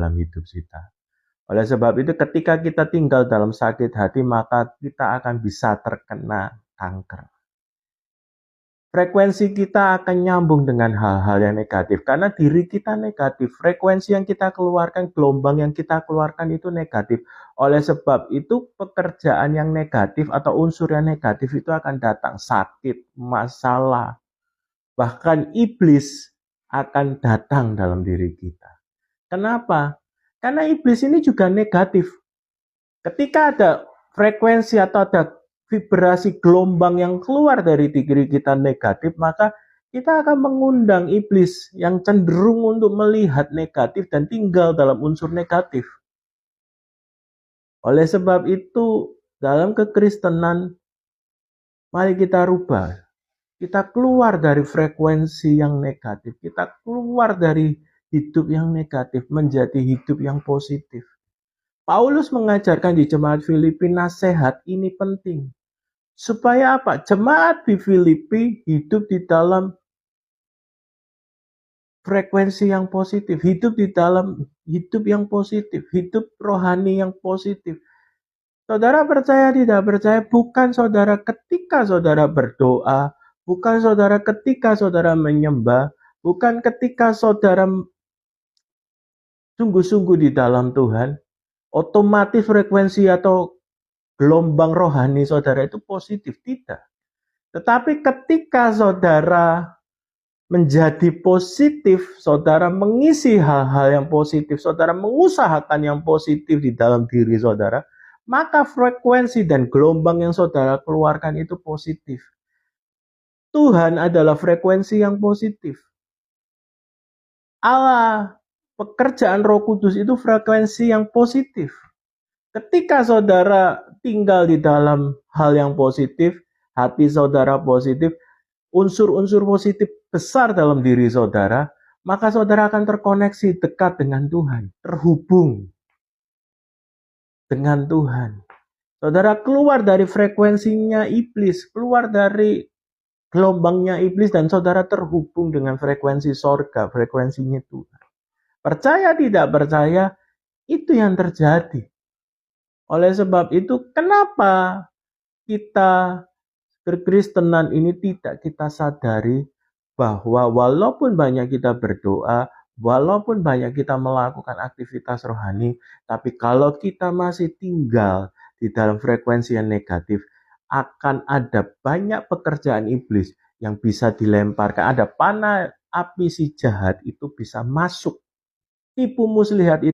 dalam hidup kita. Oleh sebab itu ketika kita tinggal dalam sakit hati, maka kita akan bisa terkena kanker. Frekuensi kita akan nyambung dengan hal-hal yang negatif karena diri kita negatif. Frekuensi yang kita keluarkan, gelombang yang kita keluarkan itu negatif. Oleh sebab itu pekerjaan yang negatif atau unsur yang negatif itu akan datang. Sakit, masalah, bahkan iblis akan datang dalam diri kita. Kenapa? Karena iblis ini juga negatif. Ketika ada frekuensi atau ada vibrasi gelombang yang keluar dari diri kita negatif, maka kita akan mengundang iblis yang cenderung untuk melihat negatif dan tinggal dalam unsur negatif. Oleh sebab itu, dalam kekristenan, mari kita rubah. Kita keluar dari frekuensi yang negatif. Kita keluar dari hidup yang negatif menjadi hidup yang positif. Paulus mengajarkan di jemaat Filipi nasihat ini penting. Supaya apa? Jemaat di Filipi hidup di dalam frekuensi yang positif, hidup di dalam hidup yang positif, hidup rohani yang positif. Saudara percaya tidak percaya, bukan saudara ketika saudara berdoa, bukan saudara ketika saudara menyembah, bukan ketika saudara sungguh-sungguh di dalam Tuhan, otomatis frekuensi atau gelombang rohani saudara itu positif, tidak. Tetapi ketika saudara menjadi positif, saudara mengisi hal-hal yang positif, saudara mengusahakan yang positif di dalam diri saudara, maka frekuensi dan gelombang yang saudara keluarkan itu positif. Tuhan adalah frekuensi yang positif. Allah, pekerjaan Roh Kudus itu frekuensi yang positif. Ketika saudara tinggal di dalam hal yang positif, hati saudara positif, unsur-unsur positif besar dalam diri saudara, maka saudara akan terkoneksi dekat dengan Tuhan, terhubung dengan Tuhan. Saudara keluar dari frekuensinya iblis, keluar dari gelombangnya iblis, dan saudara terhubung dengan frekuensi sorga, frekuensinya Tuhan. Percaya tidak percaya, itu yang terjadi. Oleh sebab itu, kenapa kita kekristenan ini tidak kita sadari bahwa walaupun banyak kita berdoa, walaupun banyak kita melakukan aktivitas rohani, tapi kalau kita masih tinggal di dalam frekuensi yang negatif, akan ada banyak pekerjaan iblis yang bisa dilemparkan. Ada panah api si jahat itu bisa masuk. Tipu muslihat